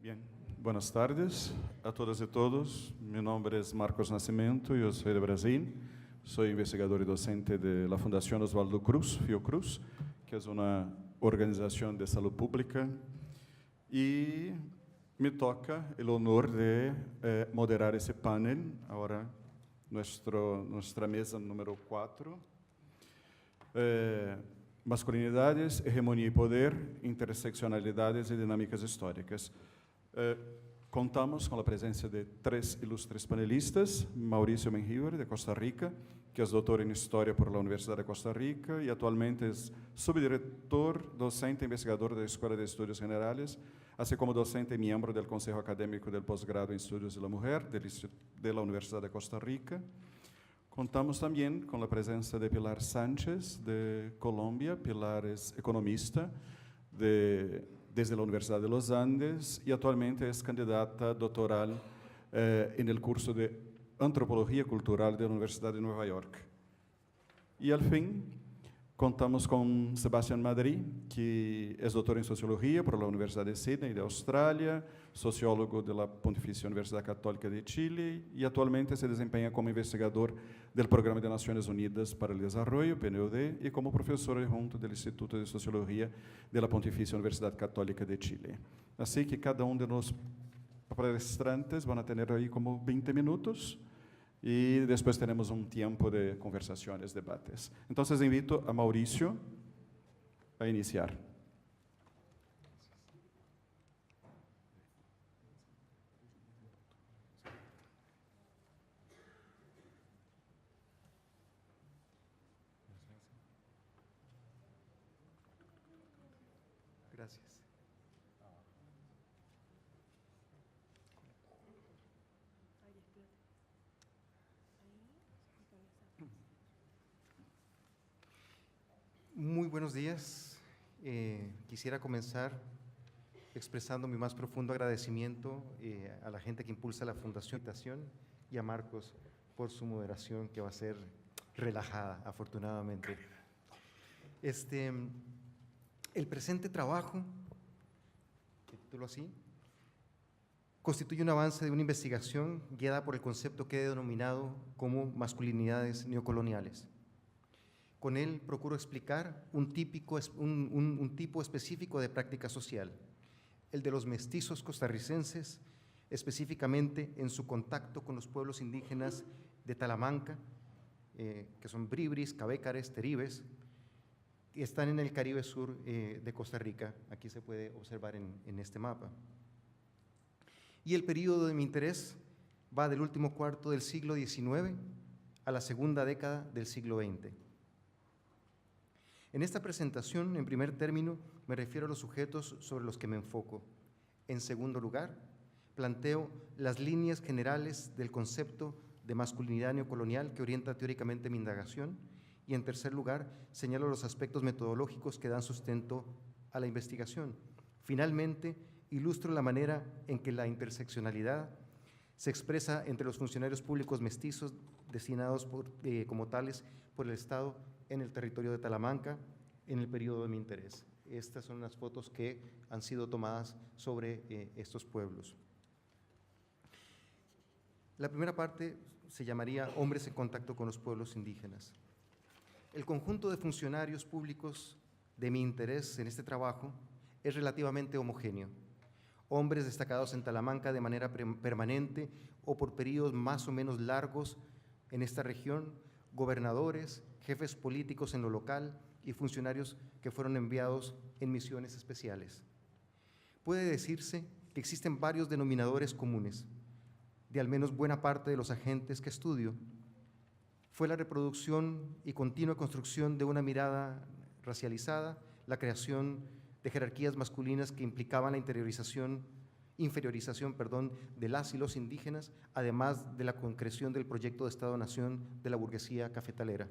Bien, buenas tardes a todas y todos. Mi nombre es Marcos Nascimento, yo soy de Brasil. Soy investigador y docente de la Fundación Oswaldo Cruz, Fiocruz, que es una organización de salud pública. Y me toca el honor de moderar ese panel, ahora nuestra mesa número 4. Masculinidades, hegemonía y poder, interseccionalidades y dinámicas históricas. Contamos com a presença de 3 ilustres panelistas: Maurício Menjivar, de Costa Rica, que é doutor em História por la Universidade de Costa Rica e atualmente é subdiretor, docente e investigador da Escola de Estudos Generales, assim como docente e membro do Conselho Acadêmico do Posgrado em Estudos de la Mujer de la Universidade de Costa Rica. Contamos também com a presença de Pilar Sánchez, de Colômbia. Pilar é economista desde a Universidade de los Andes e atualmente é candidata doutoral no curso de Antropologia Cultural da Universidade de Nova York. E, ao fim, contamos com Sebastián Madrí, que é doutor em Sociologia por la Universidade de Sydney, de Austrália, sociólogo da Pontifícia Universidade Católica de Chile e atualmente se desempenha como investigador do Programa de Nações Unidas para o Desenvolvimento, PNUD, e como professor junto do Instituto de Sociologia da Pontifícia Universidade Católica de Chile. Assim que cada de nós palestrantes vão ter aí como 20 minutos e depois teremos tempo de conversações, debates. Então, invito a Maurício a iniciar. Gracias. Muy buenos días. Quisiera comenzar expresando mi más profundo agradecimiento a la gente que impulsa la Fundación y a Marcos por su moderación, que va a ser relajada, afortunadamente. El presente trabajo, título así, constituye un avance de una investigación guiada por el concepto que he denominado como masculinidades neocoloniales. Con él procuro explicar un tipo específico de práctica social, el de los mestizos costarricenses, específicamente en su contacto con los pueblos indígenas de Talamanca, que son bribris, cabécares, teribes, que están en el Caribe sur de Costa Rica. Aquí se puede observar en este mapa. Y el periodo de mi interés va del último cuarto del siglo XIX a la segunda década del siglo XX. En esta presentación, en primer término, me refiero a los sujetos sobre los que me enfoco. En segundo lugar, planteo las líneas generales del concepto de masculinidad neocolonial que orienta teóricamente mi indagación. Y en tercer lugar, señalo los aspectos metodológicos que dan sustento a la investigación. Finalmente, ilustro la manera en que la interseccionalidad se expresa entre los funcionarios públicos mestizos designados como tales por el Estado en el territorio de Talamanca en el periodo de mi interés. Estas son las fotos que han sido tomadas sobre estos pueblos. La primera parte se llamaría Hombres en contacto con los pueblos indígenas. El conjunto de funcionarios públicos de mi interés en este trabajo es relativamente homogéneo. Hombres destacados en Talamanca de manera permanente o por periodos más o menos largos en esta región, gobernadores, jefes políticos en lo local y funcionarios que fueron enviados en misiones especiales. Puede decirse que existen varios denominadores comunes de al menos buena parte de los agentes que estudio. Fue la reproducción y continua construcción de una mirada racializada, la creación de jerarquías masculinas que implicaban la inferiorización de las y los indígenas, además de la concreción del proyecto de Estado-Nación de la burguesía cafetalera.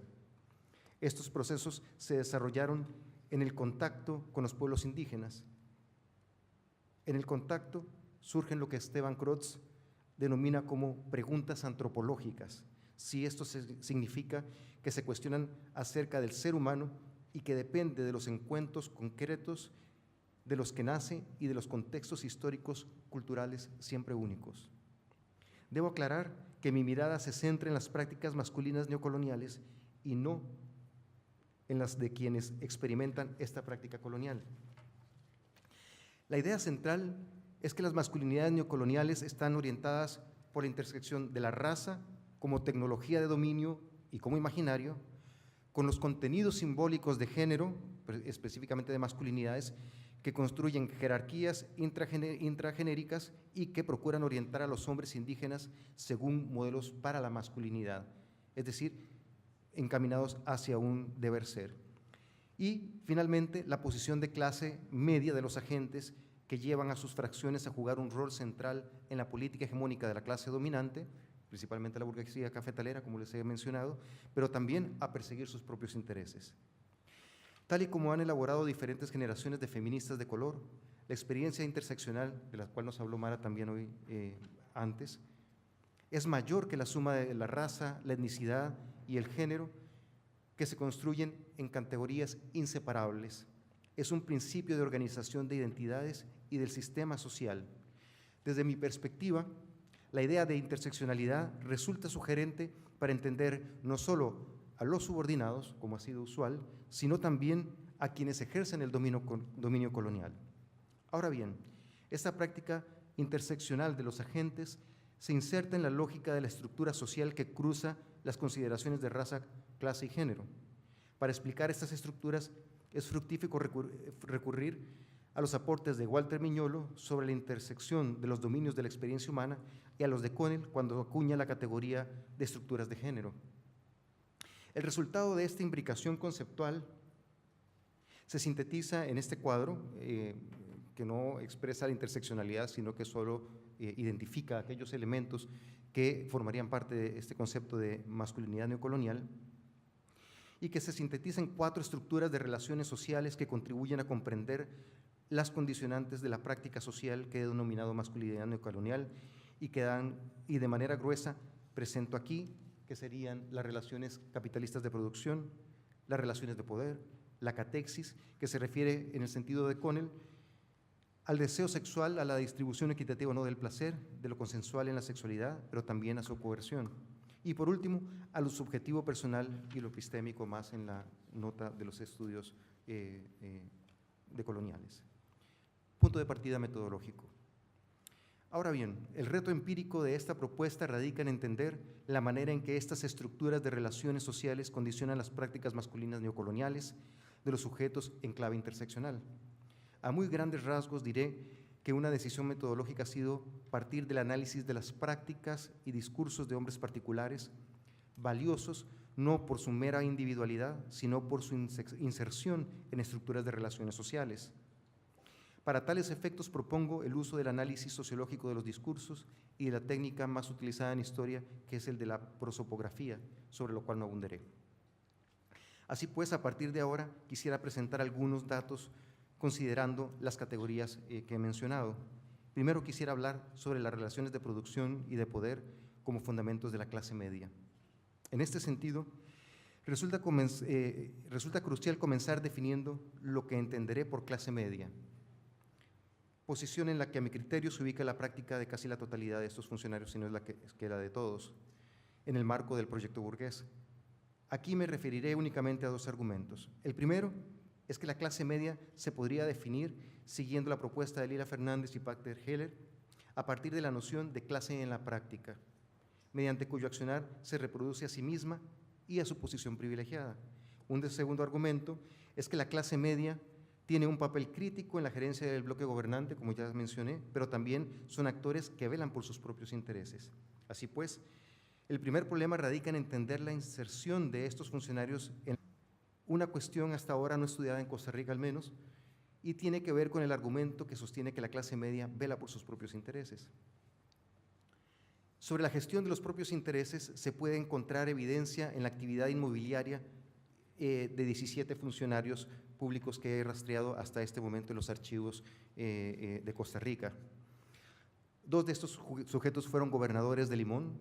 Estos procesos se desarrollaron en el contacto con los pueblos indígenas. En el contacto surgen lo que Esteban Crotz denomina como preguntas antropológicas, si esto significa que se cuestionan acerca del ser humano y que depende de los encuentros concretos de los que nace y de los contextos históricos culturales siempre únicos. Debo aclarar que mi mirada se centra en las prácticas masculinas neocoloniales y no en las de quienes experimentan esta práctica colonial. La idea central es que las masculinidades neocoloniales están orientadas por la intersección de la raza como tecnología de dominio y como imaginario, con los contenidos simbólicos de género, específicamente de masculinidades, que construyen jerarquías intragenéricas y que procuran orientar a los hombres indígenas según modelos para la masculinidad, es decir, encaminados hacia un deber ser. Y, finalmente, la posición de clase media de los agentes que llevan a sus fracciones a jugar un rol central en la política hegemónica de la clase dominante, principalmente la burguesía cafetalera, como les he mencionado, pero también a perseguir sus propios intereses. Tal y como han elaborado diferentes generaciones de feministas de color, la experiencia interseccional, de la cual nos habló Mara también hoy antes, es mayor que la suma de la raza, la etnicidad y el género, que se construyen en categorías inseparables. Es un principio de organización de identidades y del sistema social. Desde mi perspectiva, la idea de interseccionalidad resulta sugerente para entender no solo a los subordinados, como ha sido usual, sino también a quienes ejercen el dominio colonial. Ahora bien, esta práctica interseccional de los agentes se inserta en la lógica de la estructura social que cruza las consideraciones de raza, clase y género. Para explicar estas estructuras es fructífero recurrir a los aportes de Walter Miñolo sobre la intersección de los dominios de la experiencia humana y a los de Connell cuando acuña la categoría de estructuras de género. El resultado de esta imbricación conceptual se sintetiza en este cuadro, que no expresa la interseccionalidad, sino que solo identifica aquellos elementos que formarían parte de este concepto de masculinidad neocolonial, y que se sintetiza en 4 estructuras de relaciones sociales que contribuyen a comprender las condicionantes de la práctica social que he denominado masculinidad neocolonial y que dan, y de manera gruesa, presento aquí, que serían las relaciones capitalistas de producción, las relaciones de poder, la catexis, que se refiere en el sentido de Connell al deseo sexual, a la distribución equitativa o no del placer, de lo consensual en la sexualidad, pero también a su coerción. Y por último, a lo subjetivo personal y lo epistémico, más en la nota de los estudios decoloniales. Punto de partida metodológico. Ahora bien, el reto empírico de esta propuesta radica en entender la manera en que estas estructuras de relaciones sociales condicionan las prácticas masculinas neocoloniales de los sujetos en clave interseccional. A muy grandes rasgos diré que una decisión metodológica ha sido partir del análisis de las prácticas y discursos de hombres particulares, valiosos no por su mera individualidad, sino por su inserción en estructuras de relaciones sociales. Para tales efectos propongo el uso del análisis sociológico de los discursos y de la técnica más utilizada en historia, que es el de la prosopografía, sobre lo cual no abundaré. Así pues, a partir de ahora quisiera presentar algunos datos considerando las categorías que he mencionado. Primero quisiera hablar sobre las relaciones de producción y de poder como fundamentos de la clase media. En este sentido, resulta crucial comenzar definiendo lo que entenderé por clase media, posición en la que a mi criterio se ubica la práctica de casi la totalidad de estos funcionarios, si no es la de todos, en el marco del proyecto burgués. Aquí me referiré únicamente a 2 argumentos. El primero es que la clase media se podría definir siguiendo la propuesta de Lila Fernández y Pater Heller a partir de la noción de clase en la práctica, mediante cuyo accionar se reproduce a sí misma y a su posición privilegiada. Un segundo argumento es que la clase media tiene un papel crítico en la gerencia del bloque gobernante, como ya mencioné, pero también son actores que velan por sus propios intereses. Así pues, el primer problema radica en entender la inserción de estos funcionarios en una cuestión hasta ahora no estudiada en Costa Rica al menos, y tiene que ver con el argumento que sostiene que la clase media vela por sus propios intereses. Sobre la gestión de los propios intereses se puede encontrar evidencia en la actividad inmobiliaria de 17 funcionarios públicos que he rastreado hasta este momento en los archivos de Costa Rica. 2 de estos sujetos fueron gobernadores de Limón,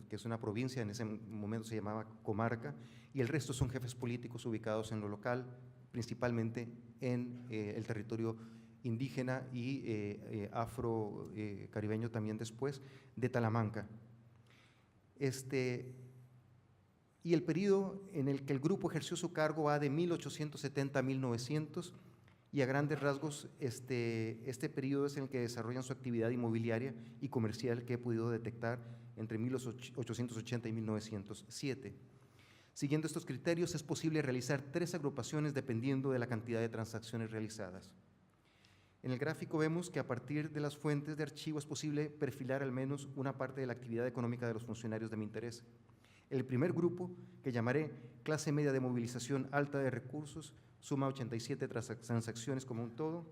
que es una provincia, en ese momento se llamaba comarca, y el resto son jefes políticos ubicados en lo local, principalmente en el territorio indígena y afro-caribeño también después, de Talamanca. Y el periodo en el que el grupo ejerció su cargo va de 1870 a 1900, y a grandes rasgos este periodo es en el que desarrollan su actividad inmobiliaria y comercial que he podido detectar entre 1880 y 1907. Siguiendo estos criterios es posible realizar 3 agrupaciones dependiendo de la cantidad de transacciones realizadas. En el gráfico vemos que a partir de las fuentes de archivo es posible perfilar al menos una parte de la actividad económica de los funcionarios de mi interés. El primer grupo, que llamaré clase media de movilización alta de recursos, suma 87 transacciones como un todo.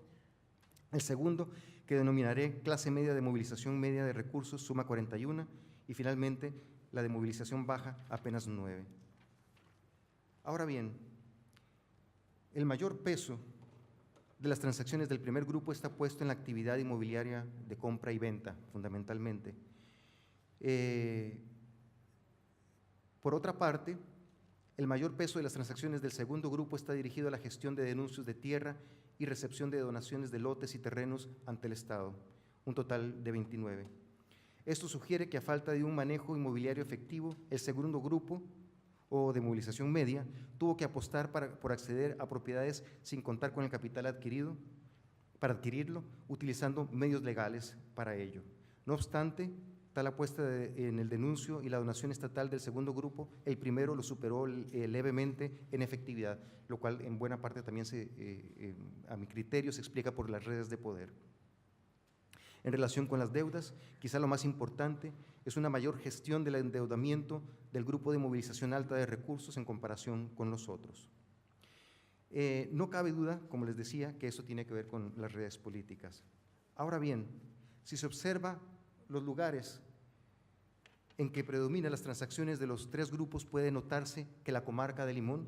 El segundo, que denominaré clase media de movilización media de recursos, suma 41. Y finalmente, la de movilización baja, apenas 9. Ahora bien, el mayor peso de las transacciones del primer grupo está puesto en la actividad inmobiliaria de compra y venta, fundamentalmente. Por otra parte, el mayor peso de las transacciones del segundo grupo está dirigido a la gestión de denuncios de tierra y recepción de donaciones de lotes y terrenos ante el Estado, un total de 29. Esto sugiere que a falta de un manejo inmobiliario efectivo, el segundo grupo, o de movilización media, tuvo que apostar por acceder a propiedades sin contar con el capital adquirido, para adquirirlo, utilizando medios legales para ello. No obstante, tal apuesta en el denuncio y la donación estatal del segundo grupo, el primero lo superó levemente en efectividad, lo cual en buena parte también a mi criterio se explica por las redes de poder. En relación con las deudas, quizá lo más importante es una mayor gestión del endeudamiento del grupo de movilización alta de recursos en comparación con los otros. No cabe duda, como les decía, que eso tiene que ver con las redes políticas. Ahora bien, si se observa los lugares en que predominan las transacciones de los 3 grupos, puede notarse que la comarca de Limón,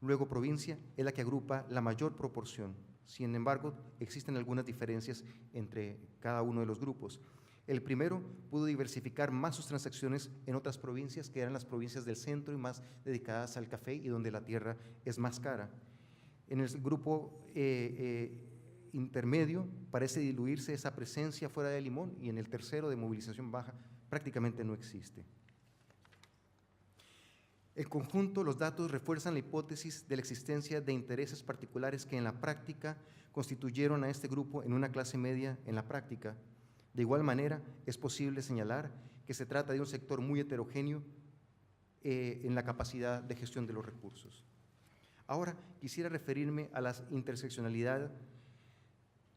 luego provincia, es la que agrupa la mayor proporción. Sin embargo, existen algunas diferencias entre cada uno de los grupos. El primero pudo diversificar más sus transacciones en otras provincias, que eran las provincias del centro y más dedicadas al café y donde la tierra es más cara. En el grupo intermedio parece diluirse esa presencia fuera de Limón, y en el tercero, de movilización baja, prácticamente no existe. En conjunto, los datos refuerzan la hipótesis de la existencia de intereses particulares que en la práctica constituyeron a este grupo en una clase media en la práctica. De igual manera, es posible señalar que se trata de un sector muy heterogéneo en la capacidad de gestión de los recursos. Ahora quisiera referirme a la interseccionalidad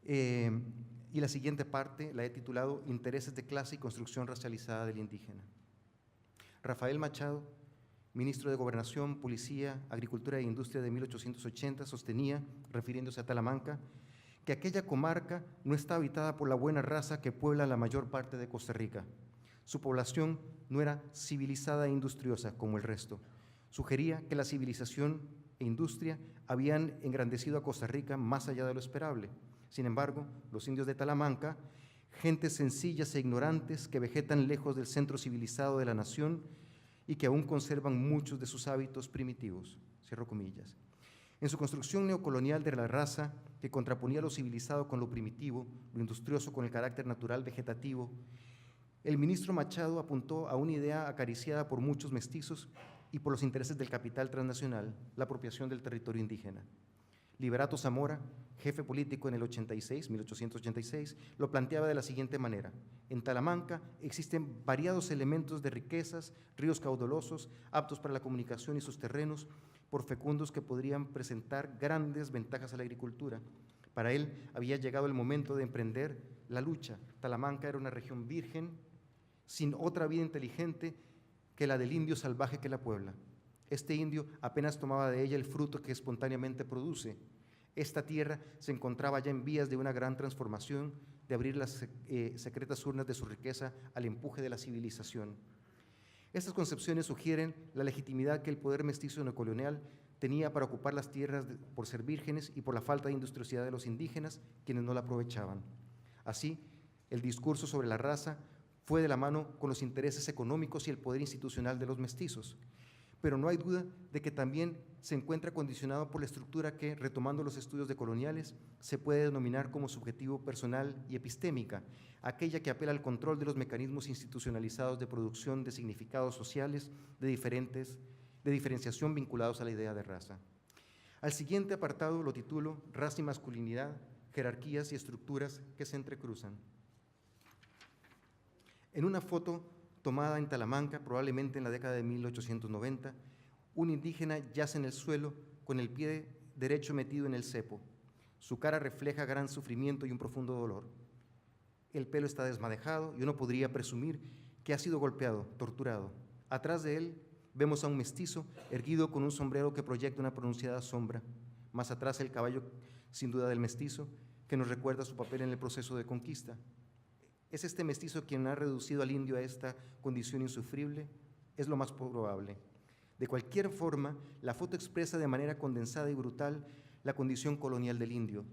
y la siguiente parte la he titulado Intereses de clase y construcción racializada del indígena. Rafael Machado, ministro de Gobernación, Policía, Agricultura e Industria de 1880, sostenía, refiriéndose a Talamanca, que aquella comarca no está habitada por la buena raza que puebla la mayor parte de Costa Rica. Su población no era civilizada e industriosa como el resto. Sugería que la civilización e industria habían engrandecido a Costa Rica más allá de lo esperable. Sin embargo, los indios de Talamanca, gentes sencillas e ignorantes que vegetan lejos del centro civilizado de la nación y que aún conservan muchos de sus hábitos primitivos, cierro comillas. En su construcción neocolonial de la raza, que contraponía lo civilizado con lo primitivo, lo industrioso con el carácter natural vegetativo, el ministro Machado apuntó a una idea acariciada por muchos mestizos y por los intereses del capital transnacional, la apropiación del territorio indígena. Liberato Zamora, jefe político en el 1886, lo planteaba de la siguiente manera: en Talamanca existen variados elementos de riquezas, ríos caudalosos, aptos para la comunicación y sus terrenos, por fecundos que podrían presentar grandes ventajas a la agricultura. Para él había llegado el momento de emprender la lucha. Talamanca era una región virgen, sin otra vida inteligente que la del indio salvaje que la puebla. Este indio apenas tomaba de ella el fruto que espontáneamente produce. Esta tierra se encontraba ya en vías de una gran transformación, de abrir las secretas urnas de su riqueza al empuje de la civilización. Estas concepciones sugieren la legitimidad que el poder mestizo neocolonial tenía para ocupar las tierras por ser vírgenes y por la falta de industriosidad de los indígenas, quienes no la aprovechaban. Así, el discurso sobre la raza fue de la mano con los intereses económicos y el poder institucional de los mestizos. pero no hay duda de que también se encuentra condicionado por la estructura que, retomando los estudios decoloniales, se puede denominar como subjetivo personal y epistémica, aquella que apela al control de los mecanismos institucionalizados de producción de significados sociales de diferenciación vinculados a la idea de raza. Al siguiente apartado lo titulo Raza y masculinidad, jerarquías y estructuras que se entrecruzan. En una foto tomada en Talamanca, probablemente en la década de 1890, un indígena yace en el suelo con el pie derecho metido en el cepo. Su cara refleja gran sufrimiento y un profundo dolor. El pelo está desmadejado y uno podría presumir que ha sido golpeado, torturado. Atrás de él vemos a un mestizo erguido con un sombrero que proyecta una pronunciada sombra. Más atrás el caballo, sin duda del mestizo, que nos recuerda su papel en el proceso de conquista. ¿Es este mestizo quien ha reducido al indio a esta condición insufrible? Es lo más probable. De cualquier forma, la foto expresa de manera condensada y brutal la condición colonial del indio,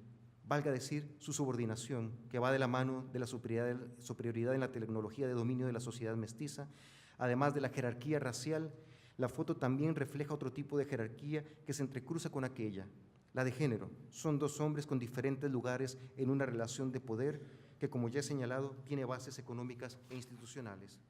valga decir, su subordinación, que va de la mano de la superioridad en la tecnología de dominio de la sociedad mestiza. Además de la jerarquía racial, la foto también refleja otro tipo de jerarquía que se entrecruza con aquella, la de género. Son dos hombres con diferentes lugares en una relación de poder que, como ya he señalado, tiene bases económicas e institucionales.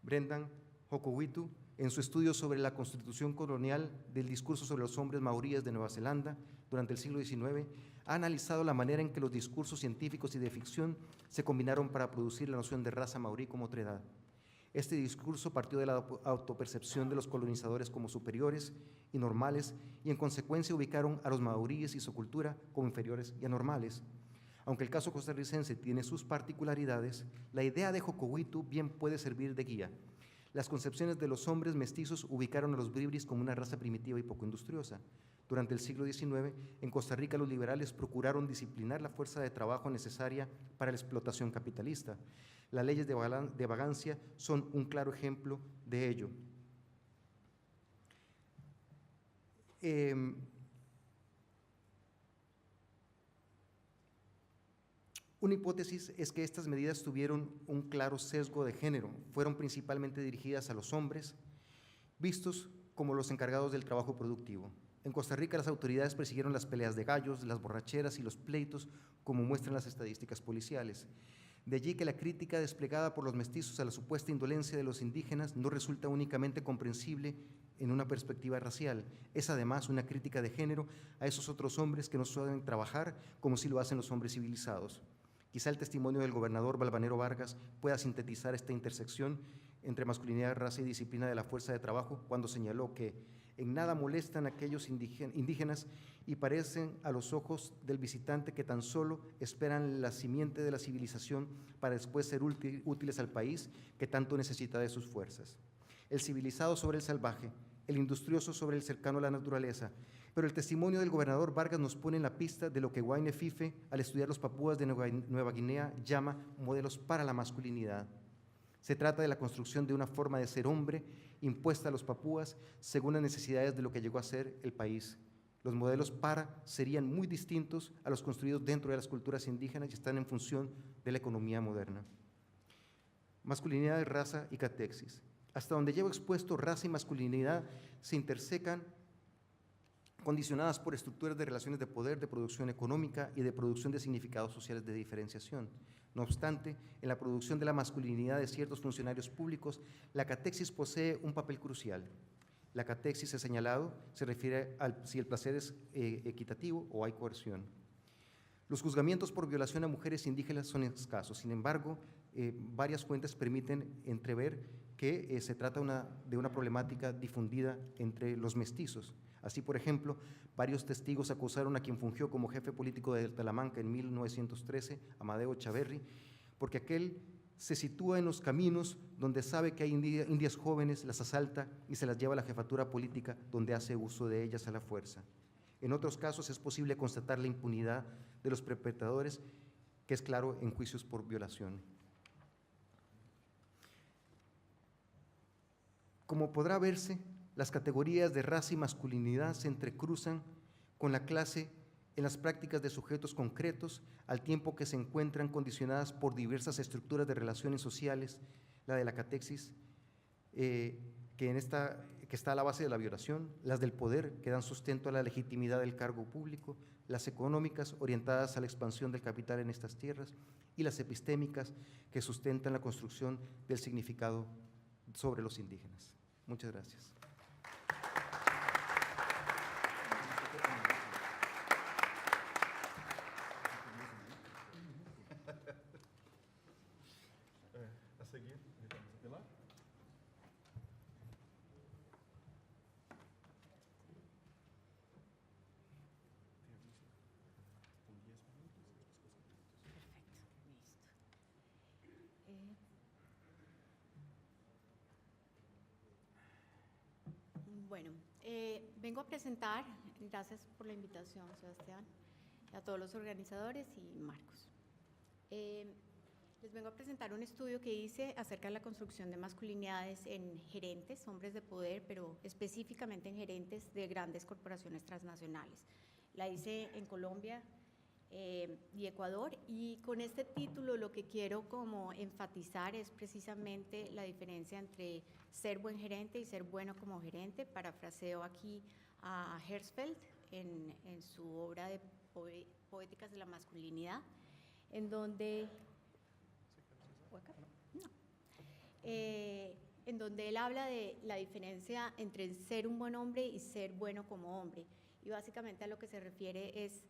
Brendan Hokowitu, en su estudio sobre la constitución colonial del discurso sobre los hombres maoríes de Nueva Zelanda durante el siglo XIX, ha analizado la manera en que los discursos científicos y de ficción se combinaron para producir la noción de raza maorí como otredad. Este discurso partió de la autopercepción de los colonizadores como superiores y normales y en consecuencia ubicaron a los maoríes y su cultura como inferiores y anormales. Aunque el caso costarricense tiene sus particularidades, la idea de Hokowitu bien puede servir de guía. Las concepciones de los hombres mestizos ubicaron a los bribris como una raza primitiva y poco industriosa. Durante el siglo XIX, en Costa Rica los liberales procuraron disciplinar la fuerza de trabajo necesaria para la explotación capitalista. Las leyes de vagancia son un claro ejemplo de ello. Una hipótesis es que estas medidas tuvieron un claro sesgo de género, fueron principalmente dirigidas a los hombres, vistos como los encargados del trabajo productivo. En Costa Rica las autoridades persiguieron las peleas de gallos, las borracheras y los pleitos, como muestran las estadísticas policiales. De allí que la crítica desplegada por los mestizos a la supuesta indolencia de los indígenas no resulta únicamente comprensible en una perspectiva racial, es además una crítica de género a esos otros hombres que no suelen trabajar como si lo hacen los hombres civilizados. Quizá el testimonio del gobernador Valvanero Vargas pueda sintetizar esta intersección entre masculinidad, raza y disciplina de la fuerza de trabajo cuando señaló que en nada molestan a aquellos indígenas y parecen a los ojos del visitante que tan solo esperan la simiente de la civilización para después ser útiles al país que tanto necesita de sus fuerzas. El civilizado sobre el salvaje, el industrioso sobre el cercano a la naturaleza. Pero el testimonio del gobernador Vargas nos pone en la pista de lo que Wayne Fife, al estudiar los papúas de Nueva Guinea, llama modelos para la masculinidad. Se trata de la construcción de una forma de ser hombre impuesta a los papúas según las necesidades de lo que llegó a ser el país. Los modelos para serían muy distintos a los construidos dentro de las culturas indígenas y están en función de la economía moderna. Masculinidad, raza y catexis. Hasta donde llevo expuesto, raza y masculinidad se intersecan condicionadas por estructuras de relaciones de poder, de producción económica y de producción de significados sociales de diferenciación. No obstante, en la producción de la masculinidad de ciertos funcionarios públicos, la catexis posee un papel crucial. La catexis, he señalado, se refiere a si el placer es equitativo o hay coerción. Los juzgamientos por violación a mujeres indígenas son escasos, sin embargo, varias fuentes permiten entrever que se trata de una problemática difundida entre los mestizos. Así, por ejemplo, varios testigos acusaron a quien fungió como jefe político de Talamanca en 1913, Amadeo Chaverri, porque aquel se sitúa en los caminos donde sabe que hay indias jóvenes, las asalta y se las lleva a la jefatura política donde hace uso de ellas a la fuerza. En otros casos es posible constatar la impunidad de los perpetradores, que es claro en juicios por violación. Como podrá verse, las categorías de raza y masculinidad se entrecruzan con la clase en las prácticas de sujetos concretos, al tiempo que se encuentran condicionadas por diversas estructuras de relaciones sociales, la de la catexis, que en esta que está a la base de la violación, las del poder, que dan sustento a la legitimidad del cargo público, las económicas, orientadas a la expansión del capital en estas tierras, y las epistémicas, que sustentan la construcción del significado sobre los indígenas. Muchas gracias. A seguir, invitamos a Pilar. Perfecto, listo. Bueno, vengo a presentar, gracias por la invitación, Sebastián, a todos los organizadores y Marcos. Les vengo a presentar un estudio que hice acerca de la construcción de masculinidades en gerentes, hombres de poder, pero específicamente en gerentes de grandes corporaciones transnacionales. La hice en Colombia y Ecuador, y con este título lo que quiero como enfatizar es precisamente la diferencia entre ser buen gerente y ser bueno como gerente. Parafraseo aquí a Herzfeld en su obra de Poéticas de la Masculinidad, en donde en donde él habla de la diferencia entre ser un buen hombre y ser bueno como hombre. Y básicamente a lo que se refiere es